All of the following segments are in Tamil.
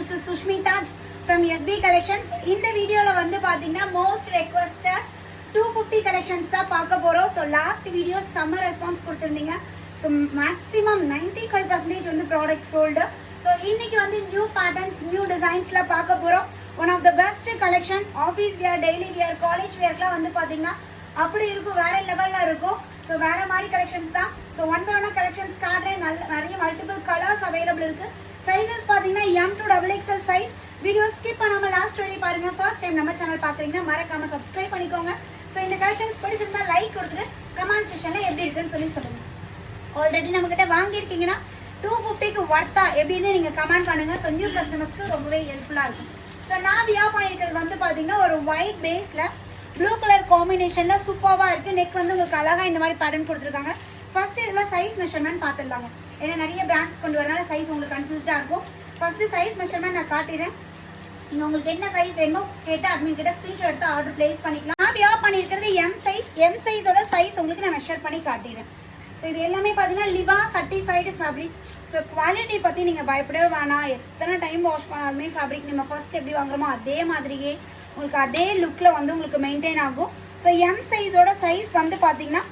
this is Sushmita from SB Collections. In the video la vandu pathina most requested 250 collections da paaka porom. So last video summer response kuduthirundinga. So maximum 95% vandu product sold. So இன்னைக்கு வந்து new patterns new designs la paaka porom. One of the best collection office wear daily wear college wear la vandu pathina அப்படி இருக்கும் வேற லெவல்ல இருக்கும். ஸோ வேற மாதிரி கலெக்ஷன்ஸ் தான். ஸோ ஒன் பை ஒன்னா கலெக்ஷன்ஸ் காட்டுறேன். நிறைய மல்டிபிள் கலர்ஸ் அவைலபிள் இருக்கு. சைஸஸ் பார்த்தீங்கன்னா M to XXL size. Video skip பண்ணாம லாஸ்ட் வரையும் பாருங்க. ஃபர்ஸ்ட் டைம் நம்ம சேனல் பார்க்குறீங்கன்னா மறக்காம சப்ஸ்கிரைப் பண்ணிக்கோங்க. ஸோ இந்த கலெக்ஷன்ஸ் பிடிச்சிருந்தா லைக் கொடுத்துட்டு கமெண்ட் செக்ஷன்ல எப்படி இருக்குன்னு சொல்லுங்க. ஆல்ரெடி நம்ம கிட்ட வாங்கியிருக்கீங்கன்னா 250க்கு வர்த்தா எப்படின்னு நீங்க கமெண்ட் பண்ணுங்க. ஸோ நியூ கஸ்டமர்ஸ்க்கு ரொம்பவே ஹெல்ப்ஃபுல்லா இருக்கும். ஸோ நான் வியா பண்ணியிருக்கிறது வந்து பார்த்தீங்கன்னா ஒரு ஒயிட் பேஸ்ல ப்ளூ கலர் காம்பினேஷன்ல சூப்பராக இருக்குது. நெக் வந்து உங்களுக்கு அழகாக இந்த மாதிரி பேட்டர்ன் கொடுத்துருக்காங்க. ஃபர்ஸ்ட் இதில் சைஸ் மெஷர்மெண்ட் பார்த்துடலாங்க. ஏன்னா நிறைய பிராண்ட்ஸ் கொண்டு வரனால சைஸ் உங்களுக்கு கன்ஃபியூஸ்டாக இருக்கும். ஃபர்ஸ்ட் சைஸ் மெஷர்மெண்ட் நான் காட்டிடுறேன். நீங்கள் உங்களுக்கு என்ன சைஸ் வேணுமோ கேட்டால் அட்மின் கிட்ட ஸ்க்ரீன்ஷாட் எடுத்து ஆர்டர் பிளேஸ் பண்ணிக்கலாம். நான் வியா பண்ணியிருக்கிறது எம் சைஸோட சைஸ் உங்களுக்கு நான் மெஷர் பண்ணி காட்டிடுறேன். ஸோ இது எல்லாமே பார்த்தீங்கன்னா லிவா சர்டிஃபைடு ஃபேப்ரிக். ஸோ குவாலிட்டி பற்றி நீங்கள் பயப்படவே வேணாம். எத்தனை டைம் வாஷ் பண்ணாலுமே ஃபேப்ரிக் நம்ம ஃபர்ஸ்ட் எப்படி வாங்குறோமோ அதே மாதிரியே உங்களுக்கு அதே லுக்கில் வந்து உங்களுக்கு மெயின்டைன் ஆகும். ஸோ எம் சைஸோட சைஸ் வந்து பார்த்தீங்கன்னா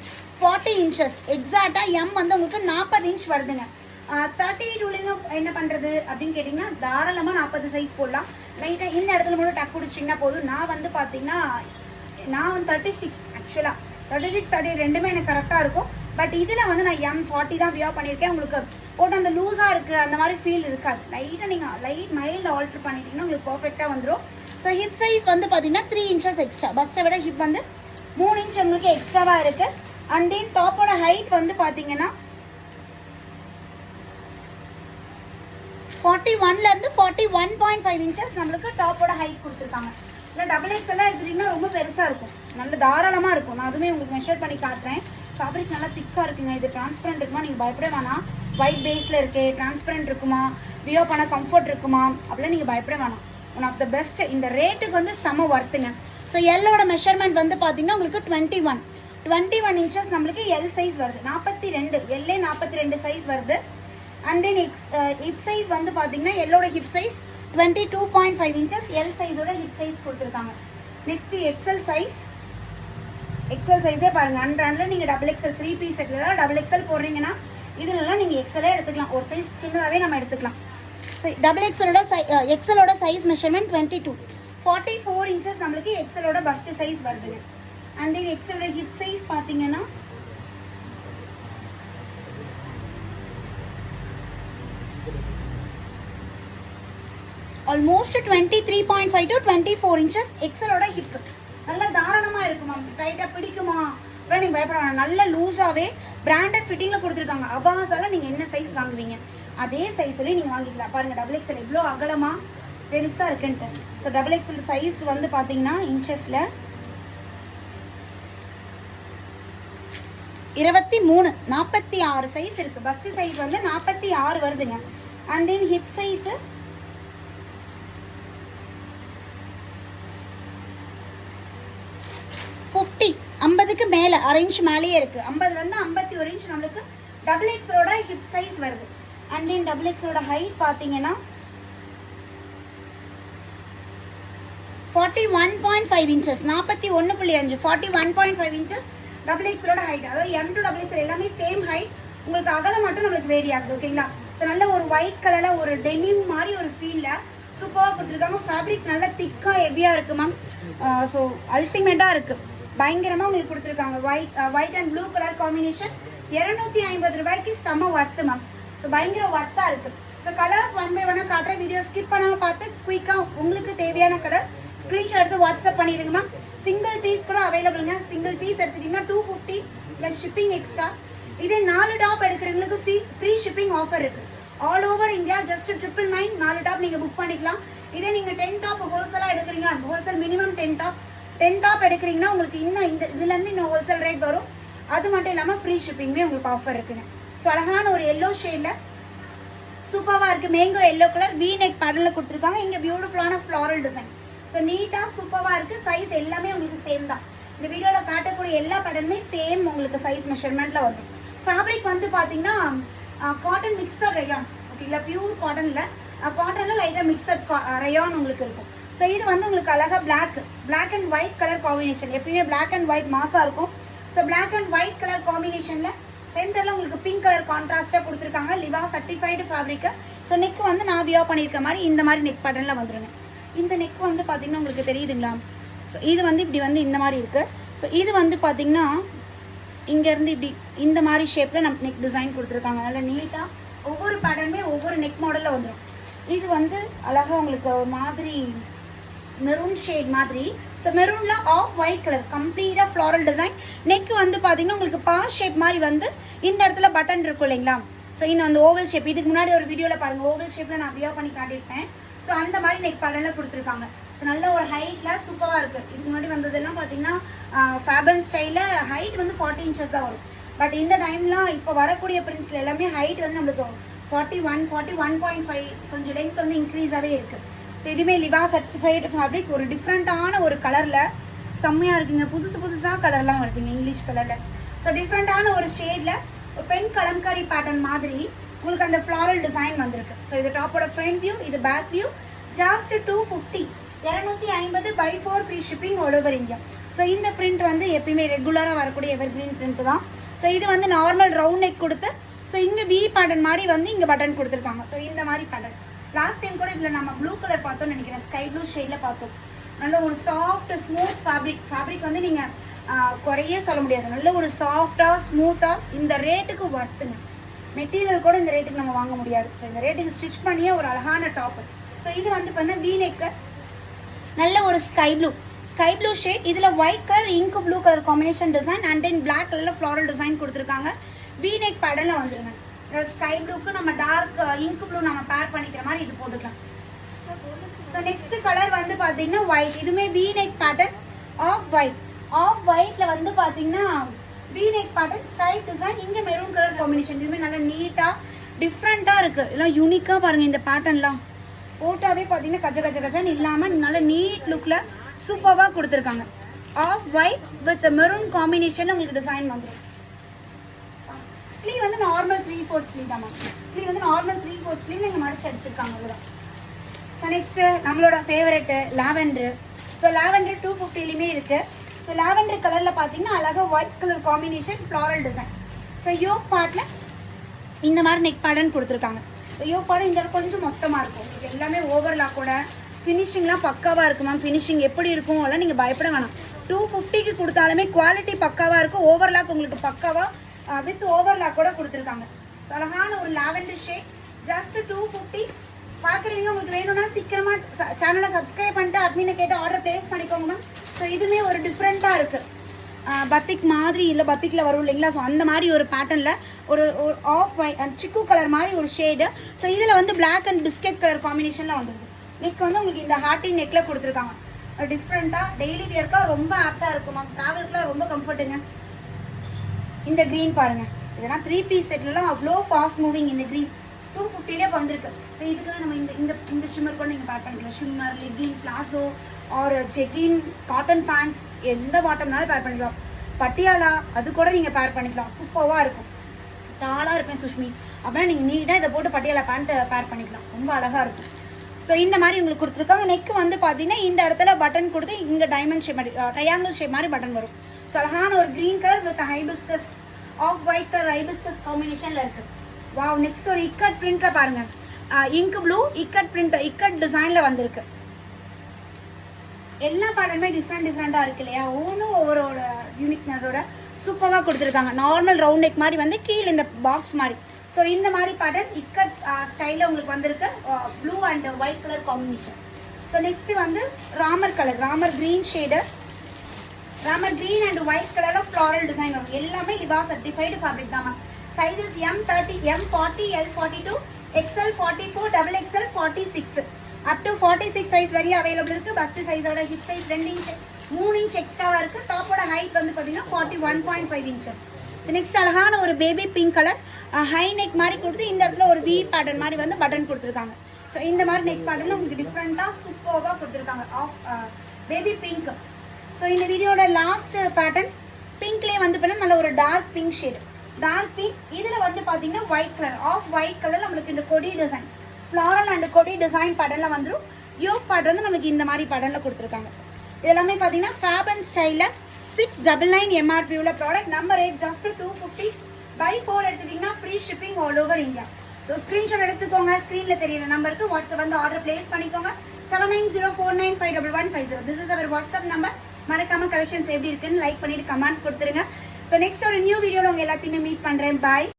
40 இன்ச்சஸ் எக்ஸாக்டாக. எம் வந்து உங்களுக்கு 40 இன்ச் வருதுங்க. 32லிங்க என்ன பண்ணுறது அப்படின்னு கேட்டிங்கன்னா தாராளமாக 40 சைஸ் போடலாம். லைட்டாக இந்த இடத்துல மட்டும் டக் பிடிச்சிட்டிங்கன்னா போதும். நான் வந்து பார்த்தீங்கன்னா நான் வந்து 36 ஆக்சுவலாக 36 30 ரெண்டுமே எனக்கு கரெக்டாக இருக்கும். பட் இதில் வந்து நான் M40 தான் வியா பண்ணியிருக்கேன். உங்களுக்கு போட்டு அந்த லூஸாக இருக்குது அந்த மாதிரி ஃபீல் இருக்காது. லைட்டாக நீங்கள் மைல்டு ஆல்ட்ரு பண்ணிட்டீங்கன்னா உங்களுக்கு பர்ஃபெக்டாக வந்துடும். ஸோ ஹிப் சைஸ் வந்து பார்த்தீங்கன்னா 3 இன்ச்சஸ் எக்ஸ்ட்ரா. பஸ்ட்டை விட ஹிப் வந்து 3 இன்ச் உங்களுக்கு எக்ஸ்ட்ராவாக இருக்குது. அண்ட் தென் டாப்போட ஹைட் வந்து பார்த்தீங்கன்னா 41லேருந்து 41.5 இன்ச்சஸ் நம்மளுக்கு டாப்போட ஹைட் கொடுத்துருக்காங்க. இல்லை XXL எல்லாம் எடுத்துட்டிங்கன்னா ரொம்ப பெருசாக இருக்கும். நல்ல தாராளமாக இருக்கும். நான் அதுவுமே உங்களுக்கு மெஷர் பண்ணி காட்டுறேன். ஃபேப்ரிக் நல்லா திக்காக இருக்குங்க. இது டிரான்ஸ்பரண்ட் இருக்குமா நீங்கள் பயப்பட வேணாம். ஒயிட் பேஸில் இருக்கே டிரான்ஸ்பரண்ட் இருக்குமா வியோ பண்ண கம்ஃபர்ட் இருக்குமா அப்படிலாம் நீங்கள் பயப்பட வேணாம். One of the best. இந்த ரேட்டுக்கு வந்து செம ஒர்த்துங்க. ஸோ எல்லோட மெஷர்மெண்ட் வந்து பார்த்தீங்கன்னா உங்களுக்கு 21 இன்ச்சஸ் நம்மளுக்கு எல் சைஸ் வருது. 42 எல்லே 42 சைஸ் வருது. அண்ட் தென் ஹிப் சைஸ் வந்து பார்த்தீங்கன்னா எல்லோட ஹிப் சைஸ் 22.5 இன்ச்சஸ் எல் சைஸோட ஹிப் சைஸ் கொடுத்துருக்காங்க. நெக்ஸ்ட் எக்ஸல் சைஸே பாருங்கள். அண்ட்ராண்டில் நீங்கள் XXL 3 பீஸ் செட்டில் XXL போடுறீங்கன்னா இதுலலாம் நீங்கள் எக்ஸலே எடுத்துக்கலாம். ஒரு சைஸ் சின்னதாகவே நம்ம எடுத்துக்கலாம். ஸோ எக்ஸலோட சைஸ் மெஷர்மெண்ட் 22 44 இன்ச்சஸ் நம்மளுக்கு எக்ஸலோட பஸ்ட் சைஸ் வருதுங்க. அண்ட் தென் எக்ஸலோட ஹிப் சைஸ் பார்த்தீங்கன்னா ஆல்மோஸ்ட் 23.5 to 24 இன்ச்சஸ் எக்ஸலோட ஹிப். நல்லா தாராளமாக இருக்குமா. டைட்டாக பிடிக்குமா அப்புறம் நீங்கள் பயப்படலாம். நல்ல லூஸாகவே பிராண்டட் ஃபிட்டிங்கில் கொடுத்துருக்காங்க. அபாஸால் நீங்கள் என்ன சைஸ் வாங்குவீங்க அதே சைஸ் சொல்லி நீங்கள் வாங்கிக்கலாம். பாருங்கள் XXL எவ்வளோ அகலமாக பெருசாக இருக்குன்ட்டு. ஸோ XXL சைஸ் வந்து பார்த்தீங்கன்னா இன்ச்சஸில் 23 46 சைஸ் இருக்குது. பஸ்ட் சைஸ் வந்து 46 வருதுங்க. அண்ட் தென் ஹிப் சைஸு 50க்கு மேலே அரை இன்ச் மேலேயே இருக்குது. 50லேருந்து 51 இன்ச் நம்மளுக்கு XXLோட ஹிப் சைஸ் வருது. அண்ட் தென் XXLோட ஹைட் பார்த்தீங்கன்னா 41.5 இன்ச்சஸ் 41.5 41.5 இன்ச்சஸ் XXLோட ஹைட். அதாவது M to XXL எல்லாமே சேம் ஹைட். உங்களுக்கு அகலம் மட்டும் நம்மளுக்கு வேரி ஆகுது. ஓகேங்களா. ஸோ நல்ல ஒரு ஒயிட் கலரில் ஒரு டெனிம் மாதிரி ஒரு ஃபீலில் சூப்பராக கொடுத்துருக்காங்க. ஃபேப்ரிக் நல்லா திக்காக ஹெவியாக இருக்குது மேம். ஸோ அல்டிமேட்டாக இருக்குது. பயங்கரமாக உங்களுக்கு கொடுத்துருக்காங்க. White and blue colour combination 250 ரூபாய்க்கு செம்ம ஒர்த்து மேம். ஸோ பயங்கர ஒர்த்தாக இருக்குது. ஸோ கலர்ஸ் ஒன் பை ஒன்னாக காட்டுற வீடியோ ஸ்கிப் பண்ணாமல் பார்த்து குயிக்காக உங்களுக்கு தேவையான கலர் ஸ்க்ரீன்ஷாட் எடுத்து வாட்ஸ்அப் பண்ணிடுங்க மேம். சிங்கிள் பீஸ் கூட அவைலபிளுங்க. சிங்கிள் பீஸ் எடுத்துட்டிங்கன்னா 250 ப்ளஸ் ஷிப்பிங் எக்ஸ்ட்ரா. இதே 4 டாப் எடுக்கிறவங்களுக்கு ஃப்ரீ ஷிப்பிங் ஆஃபர் இருக்குது. All over India just 999 4 top நீங்கள் புக் பண்ணிக்கலாம். இதே நீங்கள் 10 டாப் ஹோல்சேலாக எடுக்கிறீங்க ஹோல்சேல் மினிமம் 10 டாப் எடுக்கிறீங்கன்னா உங்களுக்கு இன்னும் இதுலேருந்து இன்னும் ஹோல்சேல் ரேட் வரும். அது மட்டும் இல்லாமல் ஃப்ரீ ஷிப்பிங்குமே உங்களுக்கு ஆஃபர் இருக்குங்க. ஸோ அழகான ஒரு எல்லோ ஷேடில் சூப்பராக இருக்குது. Mango yellow colour we neck பேட்டர்னில் கொடுத்துருக்காங்க. இங்கே பியூட்டிஃபுல்லான ஃப்ளாரல் டிசைன். ஸோ நீட்டாக சூப்பராக இருக்குது. சைஸ் எல்லாமே உங்களுக்கு சேம் தான். இந்த வீடியோவில் காட்டக்கூடிய எல்லா பேட்டர்னுமே சேம் உங்களுக்கு சைஸ் மெஷர்மெண்ட்டில் வரும். ஃபேப்ரிக் வந்து பார்த்தீங்கன்னா காட்டன் மிக்சர் ரயான். ஓகேங்களா. பியூர் காட்டனில் காட்டனில் லைட்டாக மிக்சட் ரயான் உங்களுக்கு இருக்கும். ஸோ இது வந்து உங்களுக்கு அழகாக black and white colour combination. எப்பயுமே பிளாக் அண்ட் ஒயிட் மாசாக இருக்கும். So black and white colour காம்பினேஷனில் சென்டரில் உங்களுக்கு பிங்க் கலர் கான்ட்ராஸ்ட்டாக கொடுத்துருக்காங்க. Liva certified fabric. So neck வந்து நான் வியர் பண்ணியிருக்க மாதிரி இந்த மாதிரி நெக் பேட்டர்னில் வந்துருங்க. இந்த நெக் வந்து பார்த்திங்கன்னா உங்களுக்கு தெரியுதுங்களா? ஸோ இது வந்து இப்படி வந்து இந்த மாதிரி இருக்குது. ஸோ இது வந்து பார்த்திங்கன்னா இங்கேருந்து இப்படி இந்த மாதிரி ஷேப்பில் நம்ம நெக் டிசைன் கொடுத்துருக்காங்க. நல்லா நீட்டாக ஒவ்வொரு பேட்டர்னுமே ஒவ்வொரு நெக் மாடலில் வந்துடும். இது வந்து அழகாக உங்களுக்கு ஒரு மாதிரி மெரூன் ஷேட் மாதிரி. ஸோ மெரூனில் ஆஃப் ஒயிட் கலர் கம்ப்ளீட்டாக ஃப்ளாரல் டிசைன். நெக் வந்து பார்த்திங்கன்னா உங்களுக்கு பாஸ் ஷேப் மாதிரி வந்து இந்த இடத்துல பட்டன் இருக்கும் இல்லைங்களா? ஸோ இந்த வந்து ஓவல் ஷேப். இதுக்கு முன்னாடி ஒரு வீடியோவில் பாருங்கள், ஓவல் ஷேப்பில் நான் வியர் பண்ணி காட்டியிருப்பேன். ஸோ அந்த மாதிரி நெக் பேட்டர்னில் கொடுத்துருக்காங்க. ஸோ நல்ல ஒரு ஹைட்டில் சூப்பராக இருக்குது. இதுக்கு முன்னாடி வந்ததெல்லாம் பார்த்திங்கன்னா ஃபேபன் ஸ்டைலில் ஹைட் வந்து 40 inches தான் வரும். பட் இந்த டைம்லாம் இப்போ வரக்கூடிய பிரிண்ட்ஸில் எல்லாமே ஹைட் வந்து நம்மளுக்கு 41.5 கொஞ்சம் லென்த் வந்து இன்க்ரீஸாகவே இருக்குது. ஸோ இதுவுமே லிவா சர்டிஃபைடு ஃபேப்ரிக். ஒரு டிஃப்ரெண்ட்டான ஒரு கலரில் செம்மையாக இருக்குங்க. புதுசாக கலர்லாம் வருதுங்க இங்கிலீஷ் கலரில். ஸோ டிஃப்ரெண்ட்டான ஒரு ஷேடில் ஒரு பெண் கலம்காரி பேட்டர்ன் மாதிரி உங்களுக்கு அந்த ஃப்ளாரல் டிசைன் வந்திருக்கு. ஸோ இது டாப்போட ஃப்ரண்ட் வியூ, இது back view. Just 250 250 by 4 free shipping all over India. So இந்த பிரிண்ட் வந்து எப்பயுமே ரெகுலராக வரக்கூடிய எவர் கிரீன் பிரிண்ட் தான். ஸோ இது வந்து நார்மல் ரவுண்ட் நெக் கொடுத்து ஸோ இங்கே வி பேட்டர்ன் மாதிரி வந்து இங்கே பட்டன் கொடுத்துருக்காங்க. ஸோ இந்த மாதிரி பேட்டர்ன் லாஸ்ட் டைம் கூட இதில் நம்ம ப்ளூ கலர் பார்த்தோம்னு நினைக்கிறேன், ஸ்கை ப்ளூ ஷேடில் பார்த்தோம். நல்ல ஒரு சாஃப்ட் ஸ்மூத் ஃபேப்ரிக் வந்து நீங்கள் குறையே சொல்ல முடியாது. நல்ல ஒரு சாஃப்டாக ஸ்மூத்தாக இந்த ரேட்டுக்கு வர்த்துங்க. மெட்டீரியல் கூட இந்த ரேட்டுக்கு நம்ம வாங்க முடியாது. ஸோ இந்த ரேட்டுக்கு ஸ்டிச் பண்ணியே ஒரு அழகான டாப்பு. ஸோ இது வந்து பார்த்தீங்கன்னா வி நெக்கு, நல்ல ஒரு ஸ்கை ப்ளூ ஷேட். இதில் ஒயிட் கலர் இங்கு blue colour combination design and then black கலரில் ஃப்ளாரல் டிசைன் கொடுத்துருக்காங்க. வி நெக் பேட்டர்னில் வந்துருங்க. ஸ்கை ப்ளூக்கு நம்ம டார்க் இங்கு ப்ளூ நம்ம பேர் பண்ணிக்கிற மாதிரி இது போட்டுக்கலாம். ஸோ நெக்ஸ்ட் கலர் வந்து பார்த்தீங்கன்னா ஒயிட். இதுவுமே வி நெக் பேட்டர்ன் ஆஃப் ஒயிட்டில் வந்து பார்த்தீங்கன்னா we neck pattern straight design. இங்கே மெரூன் கலர் காம்பினேஷன். இதுவுமே நல்லா நீட்டாக டிஃப்ரெண்ட்டாக இருக்குது. எல்லாம் யூனிக்காக பாருங்கள். இந்த பேட்டர்ன்லாம் போட்டாவே பார்த்தீங்கன்னா கஜன்னு இல்லாமல் நல்ல நீட் லுக்கில் சூப்பராக கொடுத்துருக்காங்க. Off white with maroon combination உங்களுக்கு டிசைன் வந்துடும். ஸ்லீவ் வந்து நார்மல் 3/4 ஸ்லீவ் தான். ஸ்லீவ் வந்து நார்மல் 3/4 ஸ்லீவ் நீங்கள் மடிச்சு அடிச்சிருக்காங்க அவ்வளோதான். ஸோ நெக்ஸ்ட்டு நம்மளோட ஃபேவரெட்டு லாவெண்டர். ஸோ லாவெண்டர் 250லையுமே இருக்குது. ஸோ லாவெண்டர் கலரில் பார்த்தீங்கன்னா அழகாக white colour combination floral design. So yoke பார்ட்டில் இந்த மாதிரி நெக் பேட்டர்ன் கொடுத்துருக்காங்க. ஸோ யோக் பார்ட் இந்த கொஞ்சம் மொத்தமாக இருக்கும். இது எல்லாமே ஓவர்லாக்கோட ஃபினிஷிங்லாம் பக்காவாக இருக்கும் மேம். ஃபினிஷிங் எப்படி இருக்கும் அதெல்லாம் நீங்கள் பயப்பட வேணாம். 250க்கு கொடுத்தாலுமே குவாலிட்டி பக்காவாக இருக்கும். ஓவர்லாக் உங்களுக்கு பக்காவாக வித் ஓவர்லாக் கூட கொடுத்துருக்காங்க. ஸோ அழகான ஒரு லாவெண்டர் ஷேட். ஜஸ்ட் 250. பார்க்குறீங்க, உங்களுக்கு வேணும்னா சீக்கிரமாக சேனலை சப்ஸ்கிரைப் பண்ணிட்டு அட்மினை கேட்டு ஆர்டர் ப்ளேஸ் பண்ணிக்கோங்க மேம். ஸோ இதுவுமே ஒரு டிஃப்ரெண்ட்டாக இருக்குது. பத்திக் மாதிரி இல்லை, பத்திக்கில் வரும் இல்லைங்களா? ஸோ அந்த மாதிரி ஒரு பேட்டர்னில் ஒரு ஆஃப் ஒயிட் சிக்கு கலர் மாதிரி ஒரு ஷேடு. ஸோ இதில் வந்து பிளாக் அண்ட் பிஸ்கெட் கலர் காம்பினேஷனில் வந்துடுது. நெக் வந்து உங்களுக்கு இந்த ஹார்ட்டின் நெக்கில் கொடுத்துருக்காங்க. டிஃப்ரெண்ட்டாக டெய்லி வியர்க்காக ரொம்ப ஆப்டாக இருக்கும் மேம். ட்ராவலுக்குலாம் ரொம்ப கம்ஃபர்ட்டுங்க. இந்த க்ரீன் பாருங்கள், இதெல்லாம் 3 பீஸ் செட்லாம் அவ்வளோ ஃபாஸ்ட் மூவிங். இந்த க்ரீன் 250லே வந்திருக்கு. ஸோ இதுக்கெல்லாம் நம்ம இந்த ஷிம்மர் கூட நீங்கள் பேர் பண்ணிக்கலாம். Shimmer, legging, palazzo or jegging, cotton pants எந்த பாட்டம்னாலும் பேர் பண்ணிக்கலாம். பட்டியாலா அது கூட நீங்கள் பேர் பண்ணிக்கலாம். சூப்பராக இருக்கும். டாலாக இருப்பேன் சுஷ்மி அப்படின்னா நீங்கள் நீட்டாக இதை போட்டு பட்டியாலா பேண்ட்டு பேர் பண்ணிக்கலாம். ரொம்ப அழகாக இருக்கும். ஸோ இந்த மாதிரி உங்களுக்கு கொடுத்துருக்காங்க. நெக்கு வந்து பார்த்தீங்கன்னா இந்த இடத்துல பட்டன் கொடுத்து இங்கே டைமண்ட் ஷேப் மாதிரி ட்ரையாங்கிள் ஷேப் மாதிரி பட்டன் வரும். ஸோ அழகான ஒரு green colour with hibiscus off white colour hibiscus காம்பினேஷனில் இருக்குது. வாவ். நெக்ஸ்ட் ஒரு இக்கட் பிரிண்ட்டில் பாருங்கள். இங்கு ப்ளூ இக்கட் பிரிண்ட், இக்கட் டிசைனில் வந்திருக்கு. எல்லா பேட்டர்னுமே டிஃப்ரெண்ட்டாக இருக்கு இல்லையா? ஒவ்வொரு யூனிக்னஸோட சூப்பராக கொடுத்துருக்காங்க. நார்மல் ரவுண்ட் நெக் மாதிரி வந்து கீழே இந்த பாக்ஸ் மாதிரி. ஸோ இந்த மாதிரி பேட்டர்ன் இக்கட் ஸ்டைலில் உங்களுக்கு வந்திருக்கு. Blue and white colour combination. So next வந்து Ramar colour, Ramar green shade. Ramar green and white கலரில் ஃப்ளாரல் டிசைன் வரும். எல்லாமே லிவா சர்டிஃபைடு ஃபேப்ரிக் தான் ma'am. Sizes M30, M40, L42, XL, 44, XXL, 46 up to 46 size வரையும் அவைலபிள் இருக்குது. பஸ்ட் சைஸோட ஹிப் சைஸ் 2 இன்ச் 3 இன்ச் எக்ஸ்ட்ராவாக இருக்குது. டாப்போட ஹைட் வந்து பார்த்தீங்கன்னா 41.5 inches. ஸோ நெக்ஸ்ட் அழகான ஒரு baby pink colour high neck மாதிரி கொடுத்து இந்த இடத்துல ஒரு வி பேட்டர்ன் மாதிரி வந்து பட்டன் கொடுத்துருக்காங்க. ஸோ இந்த மாதிரி நெக் பேட்டர்னில் உங்களுக்கு டிஃப்ரெண்ட்டாக சூப்பராக கொடுத்துருக்காங்க. Of baby pink. ஸோ இந்த வீடியோட லாஸ்ட் பேட்டர்ன் பிங்க்லேயே வந்து பார்த்தீங்கன்னா நல்ல ஒரு dark pink shade. Dark pink. இதில் வந்து பார்த்தீங்கன்னா white colour, off white colour நம்மளுக்கு இந்த கொடி டிசைன் ஃப்ளாரல் அண்ட் கொடி டிசைன் பேட்டர்னில் வந்துடும். யோக் பார்ட் வந்து நமக்கு இந்த மாதிரி பேட்டர்னில் கொடுத்துருக்காங்க. எல்லாமே பார்த்தீங்கன்னா ஃபேப் அண்ட் ஸ்டைலில் 699 MRP உள்ள ப்ராடக்ட். நம்ம ரேட் ஜஸ்ட் 250. பை 4 எடுத்துட்டிங்கன்னா free shipping all over India. So screenshot எடுத்துக்கோங்க. ஸ்க்ரீனில் தெரியுற நம்பருக்கு வாட்ஸ்அப் வந்து ஆர்டர் பிளேஸ் பண்ணிக்கோங்க. 7904951150. This is our WhatsApp number. மறக்காம கலெக்ஷன்ஸ் எப்படி இருக்குன்னு லைக் பண்ணிட்டு கமெண்ட் கொடுத்துருங்க. ஸோ நெக்ஸ்ட் ஒரு நியூ வீடியோவில் உங்கள் எல்லாத்தையுமே மீட் பண்ணுறேன். பாய்.